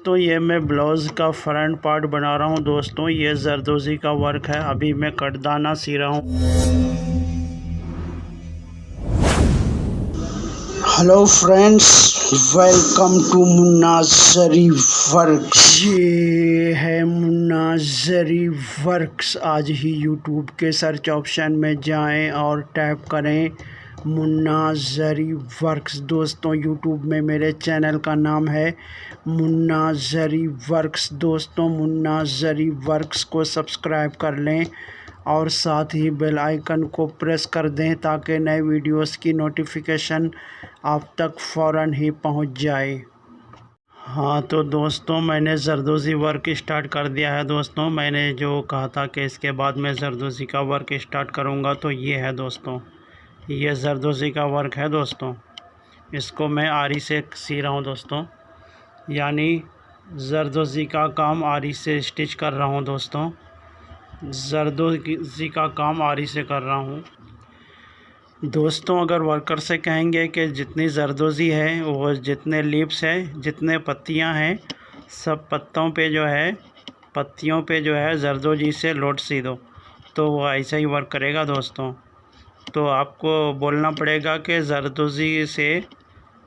दोस्तों ये मैं ब्लाउज़ का फ्रंट पार्ट बना रहा हूँ। दोस्तों ये जरदोज़ी का वर्क है। अभी मैं कटदाना सी रहा हूँ। Hello friends, welcome to Munna Zari works. ये है मुन्ना ज़री वर्क्स। आज ही यूट्यूब के सर्च ऑप्शन में जाएं और टाइप करें मुन्ना ज़री वर्क्स। दोस्तों यूट्यूब में मेरे चैनल का नाम है मुन्ना ज़री वर्क्स। दोस्तों मुन्ना ज़री वर्क्स को सब्सक्राइब कर लें और साथ ही बेल आइकन को प्रेस कर दें ताकि नए वीडियोस की नोटिफिकेशन आप तक फ़ौरन ही पहुंच जाए। हाँ तो दोस्तों मैंने जरदोज़ी वर्क स्टार्ट कर दिया है। दोस्तों मैंने जो कहा था कि इसके बाद मैं जरदोज़ी का वर्क स्टार्ट करूँगा, तो ये है दोस्तों, ये जरदोज़ी का वर्क है। दोस्तों इसको मैं आरी से सी रहा हूँ दोस्तों, यानी जरदोज़ी का काम आरी से स्टिच कर रहा हूँ। दोस्तों जरदोज़ी का काम आरी से कर रहा हूँ। दोस्तों अगर वर्कर से कहेंगे कि जितनी जरदोज़ी है वो जितने लीव्स है, जितने पत्तियां हैं, सब पत्तों पे जो है, पत्तियों पे जो है जरदोज़ी से लोड सी दो, तो वो ऐसा ही वर्क करेगा। दोस्तों तो आपको बोलना पड़ेगा कि जरदोज़ी से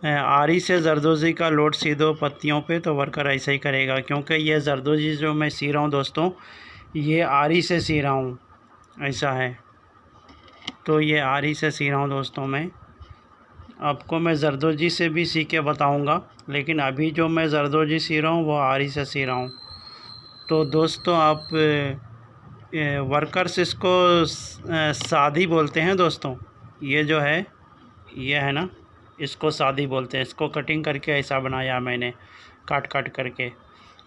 आरी से जरदोज़ी का लोड सी दो पत्तियों पे, तो वर्कर ऐसा ही करेगा। क्योंकि ये जरदोज़ी जो मैं सी रहा हूँ दोस्तों, ये आरी से सी रहा हूँ, ऐसा है। तो ये आरी से सी रहा हूँ दोस्तों। मैं आपको मैं जरदोज़ी से भी सी के बताऊँगा, लेकिन अभी जो मैं जरदोज़ी सी रहा हूँ वो आरी से सी रहा हूँ। तो दोस्तों आप वर्कर्स इसको सादी बोलते हैं। दोस्तों ये जो है, ये है ना, इसको सादी बोलते हैं। इसको कटिंग करके ऐसा बनाया मैंने, काट काट करके।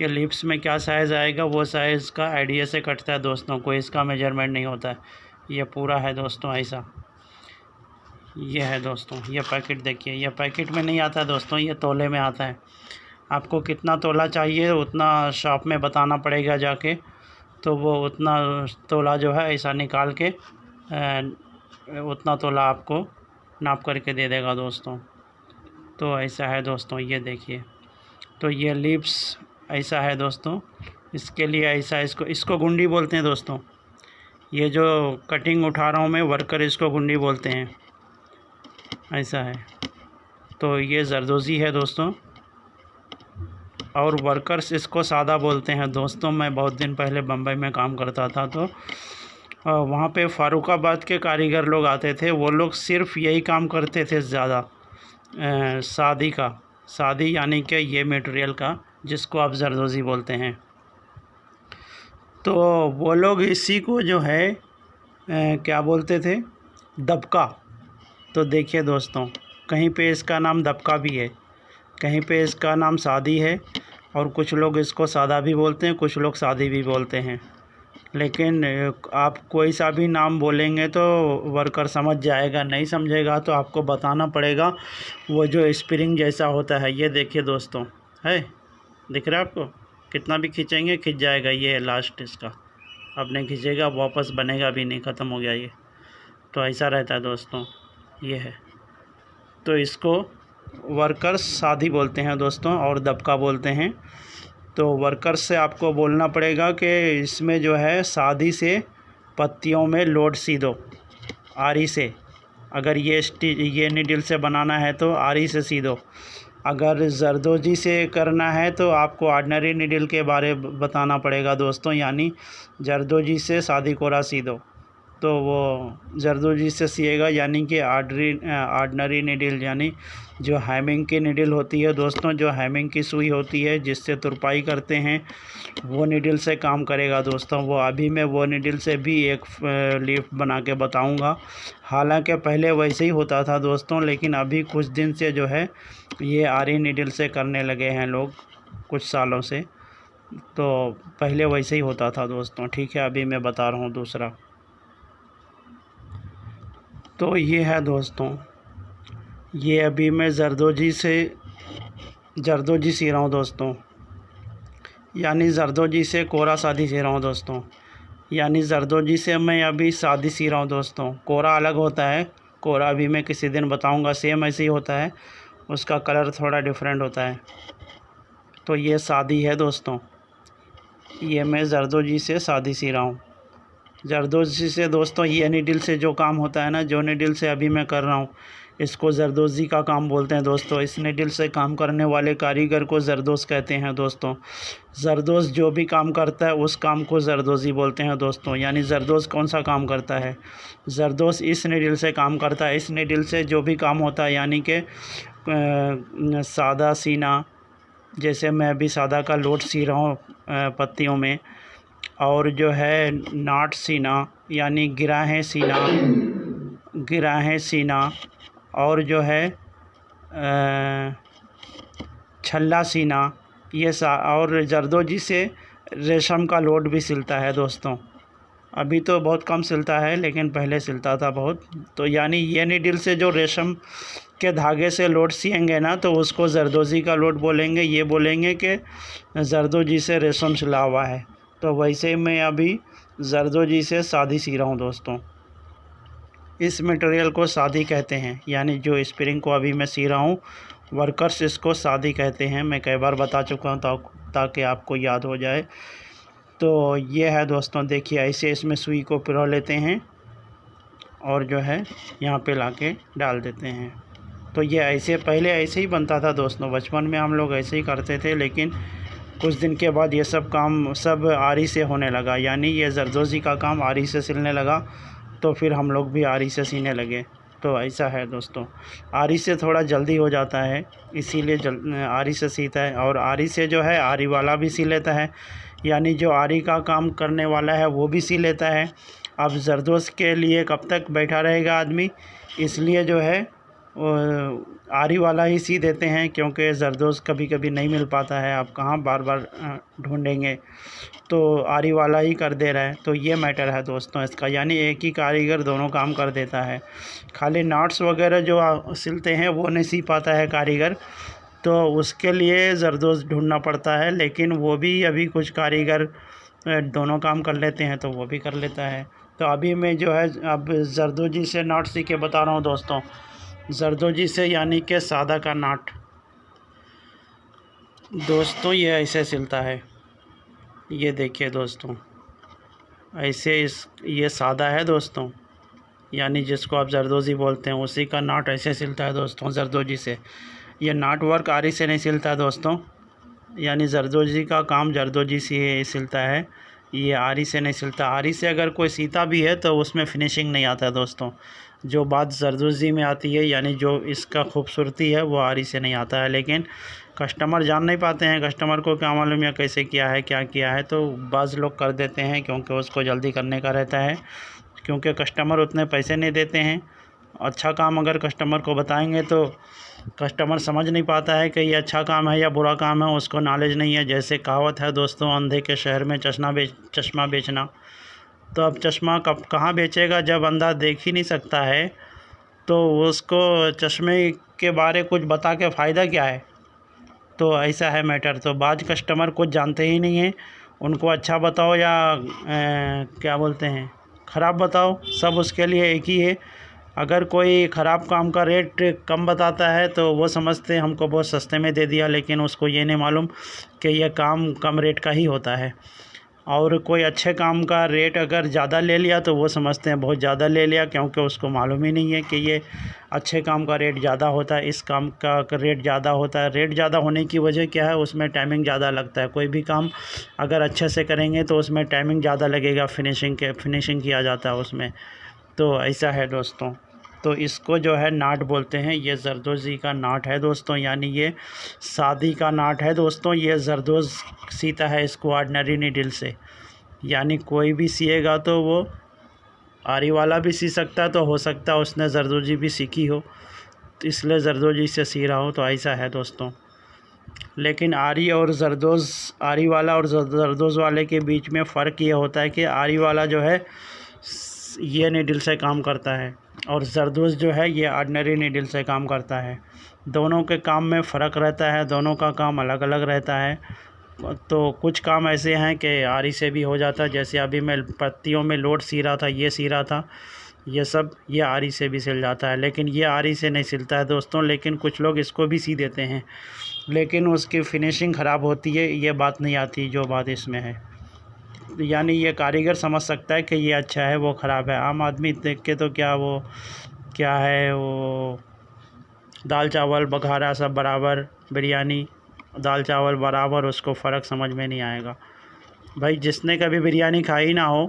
ये लिप्स में क्या साइज़ आएगा वो साइज़ का आइडिया से कटता है दोस्तों, कोई इसका मेजरमेंट नहीं होता है। ये पूरा है दोस्तों ऐसा। ये है दोस्तों, ये पैकेट देखिए, ये पैकेट में नहीं आता है दोस्तों, ये तोले में आता है। आपको कितना तोला चाहिए उतना शॉप में बताना पड़ेगा जाके, तो वो उतना तोला जो है ऐसा निकाल के उतना तोला आपको नाप करके दे देगा दोस्तों। तो ऐसा है दोस्तों, ये देखिए। तो ये लिप्स ऐसा है दोस्तों। इसके लिए ऐसा, इसको गुंडी बोलते हैं दोस्तों। ये जो कटिंग उठा रहा हूँ मैं, वर्कर इसको गुंडी बोलते हैं, ऐसा है। तो ये जरदोज़ी है दोस्तों, और वर्कर्स इसको सादा बोलते हैं दोस्तों। मैं बहुत दिन पहले बम्बई में काम करता था, तो वहाँ पे फ़ारुखाबाद के कारीगर लोग आते थे। वो लोग सिर्फ यही काम करते थे ज़्यादा, सादी का, सादी यानी कि ये मटेरियल का, जिसको आप जरदोज़ी बोलते हैं। तो वो लोग इसी को जो है क्या बोलते थे, दबका। तो देखिए दोस्तों, कहीं पे इसका नाम दबका भी है, कहीं पे इसका नाम सादी है, और कुछ लोग इसको सादा भी बोलते हैं, कुछ लोग सादी भी बोलते हैं। लेकिन आप कोई सा भी नाम बोलेंगे तो वर्कर समझ जाएगा, नहीं समझेगा तो आपको बताना पड़ेगा। वो जो स्प्रिंग जैसा होता है, ये देखिए दोस्तों, है, दिख रहा है आपको? कितना भी खींचेंगे खींच जाएगा। ये है लास्ट इसका, अब नहीं खींचेगा, वापस बनेगा भी नहीं, ख़त्म हो गया ये। तो ऐसा रहता है दोस्तों, ये है। तो इसको वर्कर्स सादी बोलते हैं दोस्तों, और दबका बोलते हैं। तो वर्कर्स से आपको बोलना पड़ेगा कि इसमें जो है सादी से पत्तियों में लोड सी दो, आरी से। अगर ये नीडल से बनाना है तो आरी से सी दो। अगर जरदोज़ी से करना है तो आपको ऑर्डिनरी नीडल के बारे बताना पड़ेगा दोस्तों, यानी जरदोज़ी से सादी कोरा सी दो। तो वो जरदोज़ी से सिएगा, यानी कि ऑर्डिनरी नीडल, यानी जो हैमिंग की नीडल होती है दोस्तों, जो हैमिंग की सुई होती है जिससे तुरपाई करते हैं, वो नीडल से काम करेगा दोस्तों। वो अभी मैं वो नीडल से भी एक लीफ बना के बताऊंगा। हालांकि पहले वैसे ही होता था दोस्तों, लेकिन अभी कुछ दिन से जो है ये आरी नीडल से करने लगे हैं लोग, कुछ सालों से। तो पहले वैसे ही होता था दोस्तों, ठीक है। अभी मैं बता रहा हूँ दूसरा। तो ये है दोस्तों, ये अभी मैं जरदोज़ी सी रहा हूँ दोस्तों, यानी जरदोज़ी से कोरा सादी सी रहा हूँ दोस्तों। यानी जरदोज़ी से मैं अभी सादी सी रहा हूँ दोस्तों। कोरा अलग होता है, कोरा भी मैं किसी दिन बताऊँगा। सेम ऐसे ही होता है, उसका कलर थोड़ा डिफरेंट होता है। तो ये सादी है दोस्तों, ये मैं जरदोजी से सादी सी रहा हूँ। जरदोजी से दोस्तों ये नीडल से जो काम होता है ना, जो नीडल से अभी मैं कर रहा हूँ, इसको जरदोजी का काम बोलते हैं दोस्तों। इस नीडल से काम करने वाले कारीगर को जरदोज कहते हैं दोस्तों। जरदोज जो भी काम करता है उस काम को जरदोजी बोलते हैं दोस्तों। यानी जरदोज कौन सा काम करता है, जरदोज इस नीडल से काम करता है। इस नीडल से जो भी काम होता है, यानी कि सादा सीना, जैसे मैं अभी सादा का लोट सी रहा हूँ पत्तियों में, और जो है नाट सीना यानी गिराहें सीना, और जो है छल्ला सीना, ये और जरदोजी से रेशम का लोट भी सिलता है दोस्तों। अभी तो बहुत कम सिलता है, लेकिन पहले सिलता था बहुत। तो यानी ये नीडल से जो रेशम के धागे से लोट सिएंगे ना, तो उसको जरदोजी का लोट बोलेंगे। ये बोलेंगे कि जरदोजी से रेशम सिला हुआ है। तो वैसे मैं अभी जरदोजी से सादी सी रहा हूँ दोस्तों। इस मटेरियल को सादी कहते हैं, यानी जो स्प्रिंग को अभी मैं सी रहा हूँ, वर्कर्स इसको सादी कहते हैं। मैं कई बार बता चुका हूँ ताकि आपको याद हो जाए। तो ये है दोस्तों, देखिए ऐसे इसमें सुई को पिरो लेते हैं और जो है यहाँ पे लाके डाल देते हैं। तो ये ऐसे पहले ऐसे ही बनता था दोस्तों, बचपन में हम लोग ऐसे ही करते थे। लेकिन कुछ दिन के बाद ये सब काम सब आरी से होने लगा, यानी ये जरदोजी का काम आरी से सिलने लगा। तो फिर हम लोग भी आरी से सीने लगे। तो ऐसा है दोस्तों, आरी से थोड़ा जल्दी हो जाता है, इसीलिए आरी से सीता है। और आरी से जो है आरी वाला भी सी लेता है, यानी जो आरी का काम करने वाला है वो भी सी लेता है। अब जरदोज के लिए कब तक बैठा रहेगा आदमी, इसलिए जो है आरी वाला ही सी देते हैं, क्योंकि जरदोज कभी कभी नहीं मिल पाता है। आप कहाँ बार बार ढूंढेंगे, तो आरी वाला ही कर दे रहा है। तो ये मैटर है दोस्तों इसका, यानी एक ही कारीगर दोनों काम कर देता है। खाली नॉट्स वगैरह जो सिलते हैं वो नहीं सी पाता है कारीगर, तो उसके लिए जरदोज ढूंढना पड़ता है। लेकिन वो भी अभी कुछ कारीगर दोनों काम कर लेते हैं, तो वो भी कर लेता है। तो अभी मैं जो है अब जरदोजी से नाट सी के बता रहा हूँ दोस्तों। जरदोजी से यानी कि सादा का नाट दोस्तों, ये ऐसे सिलता है। ये देखिए दोस्तों, ऐसे ये सादा है दोस्तों, यानी जिसको आप जरदोजी बोलते हैं, उसी का नाट ऐसे सिलता है दोस्तों जरदोजी से। ये नाट वर्क आरी से नहीं सिलता दोस्तों, यानी जरदोजी का काम जरदोजी से सिलता है, ये आरी से नहीं सिलता। आरी से अगर कोई सीता भी है तो उसमें फिनिशिंग नहीं आता दोस्तों। जो बात जरदोजी में आती है, यानी जो इसका खूबसूरती है, वो आरी से नहीं आता है। लेकिन कस्टमर जान नहीं पाते हैं, कस्टमर को क्या मालूम या कैसे किया है क्या किया है, तो बाज़ लोग कर देते हैं, क्योंकि उसको जल्दी करने का रहता है, क्योंकि कस्टमर उतने पैसे नहीं देते हैं। अच्छा काम अगर कस्टमर को बताएंगे तो कस्टमर समझ नहीं पाता है कि ये अच्छा काम है या बुरा काम है, उसको नॉलेज नहीं है। जैसे कहावत है दोस्तों, अंधे के शहर में चश्मा बेचना। तो अब चश्मा कब कहाँ बेचेगा, जब अंधा देख ही नहीं सकता है, तो उसको चश्मे के बारे कुछ बता के फ़ायदा क्या है। तो ऐसा है मैटर। तो बाज़ कस्टमर कुछ जानते ही नहीं हैं, उनको अच्छा बताओ या क्या बोलते हैं ख़राब बताओ, सब उसके लिए एक ही है। अगर कोई ख़राब काम का रेट कम बताता है तो वो समझते हैं हमको बहुत सस्ते में दे दिया, लेकिन उसको ये नहीं मालूम कि यह काम कम रेट का ही होता है। और कोई अच्छे काम का रेट अगर ज़्यादा ले लिया तो वो समझते हैं बहुत ज़्यादा ले लिया, क्योंकि उसको मालूम ही नहीं है कि ये अच्छे काम का रेट ज़्यादा होता है, इस काम का रेट ज़्यादा होता है। रेट ज़्यादा होने की वजह क्या है, उसमें टाइमिंग ज़्यादा लगता है। कोई भी काम अगर अच्छे से करेंगे तो उसमें टाइमिंग ज़्यादा लगेगा, फिनिशिंग किया जाता है उसमें। तो ऐसा है दोस्तों। तो इसको जो है नाट बोलते हैं। ये जरदोजी का नाट है दोस्तों, यानी ये सादी का नाट है दोस्तों। ये जरदोज सीता है इसको ऑर्डिनरी नीडल से, यानी कोई भी सिएगा तो वो आरी वाला भी सी सकता है, तो हो सकता है उसने जरदोजी भी सीखी हो, तो इसलिए जरदोजी से सी रहा हो। तो ऐसा है दोस्तों। लेकिन आरी वाला और जरदोज वाले के बीच में फ़र्क ये होता है कि आरी वाला जो है ये नीडल से काम करता है, और जरदोज जो है ये ऑर्डिनरी नीडल से काम करता है। दोनों के काम में फ़र्क रहता है, दोनों का काम अलग अलग रहता है। तो कुछ काम ऐसे हैं कि आरी से भी हो जाता है, जैसे अभी मैं पत्तियों में लोट सी रहा था, ये सी रहा था, ये सब ये आरी से भी सिल जाता है। लेकिन ये आरी से नहीं सिलता है दोस्तों, लेकिन कुछ लोग इसको भी सी देते हैं। लेकिन उसकी फिनिशिंग ख़राब होती है, ये बात नहीं आती जो बात इसमें है। यानी ये कारीगर समझ सकता है कि ये अच्छा है वो ख़राब है, आम आदमी देख के तो क्या है वो दाल चावल बघारा सब बराबर, बिरयानी दाल चावल बराबर, उसको फ़र्क समझ में नहीं आएगा। भाई जिसने कभी बिरयानी खाई ना हो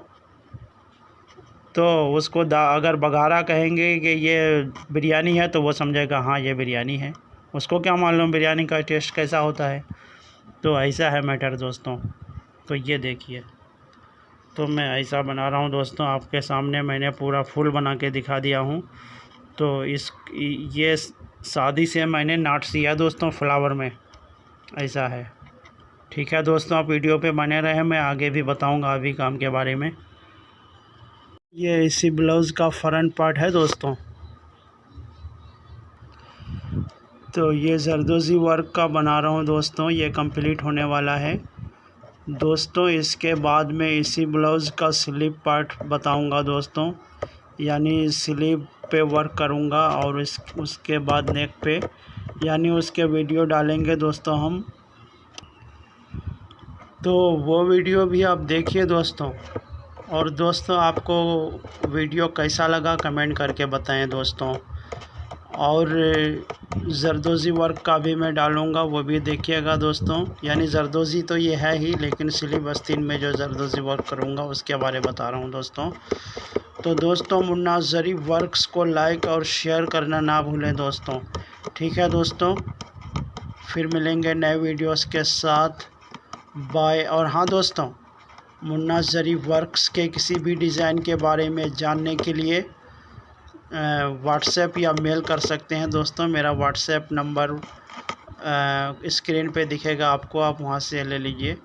तो उसको अगर बघारा कहेंगे कि ये बिरयानी है तो वो समझेगा हाँ ये बिरयानी है, उसको क्या मालूम बिरयानी का टेस्ट कैसा होता है। तो ऐसा है मैटर दोस्तों। तो ये देखिए, तो मैं ऐसा बना रहा हूँ दोस्तों, आपके सामने मैंने पूरा फुल बना के दिखा दिया हूँ। तो ये शादी से मैंने नाट सिया दोस्तों फ्लावर में, ऐसा है। ठीक है दोस्तों, आप वीडियो पे बने रहे, मैं आगे भी बताऊँगा अभी काम के बारे में। ये इसी ब्लाउज़ का फ्रंट पार्ट है दोस्तों। तो ये जरदोज़ी वर्क का बना रहा हूँ दोस्तों, ये कंप्लीट होने वाला है दोस्तों। इसके बाद में इसी ब्लाउज़ का स्लीव पार्ट बताऊंगा दोस्तों, यानी स्लीव पे वर्क करूंगा और उसके बाद नेक पे, यानी उसके वीडियो डालेंगे दोस्तों हम। तो वो वीडियो भी आप देखिए दोस्तों। और दोस्तों आपको वीडियो कैसा लगा कमेंट करके बताएं दोस्तों। और जरदोज़ी वर्क का भी मैं डालूँगा, वो भी देखिएगा दोस्तों। यानी जरदोज़ी तो ये है ही, लेकिन स्लीव आस्तीन में जो जरदोज़ी वर्क करूँगा उसके बारे में बता रहा हूँ दोस्तों। तो दोस्तों मुन्ना ज़रीफ़ वर्क्स को लाइक और शेयर करना ना भूलें दोस्तों। ठीक है दोस्तों, फिर मिलेंगे नए वीडियोस के साथ, बाय। और हाँ दोस्तों, मुन्ना ज़रीफ़ वर्क्स के किसी भी डिज़ाइन के बारे में जानने के लिए व्हाट्सएप या मेल कर सकते हैं दोस्तों। मेरा व्हाट्सएप नंबर स्क्रीन पे दिखेगा आपको, आप वहां से ले लीजिए।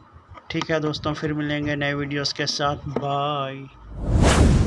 ठीक है दोस्तों, फिर मिलेंगे नए वीडियोस के साथ, बाय।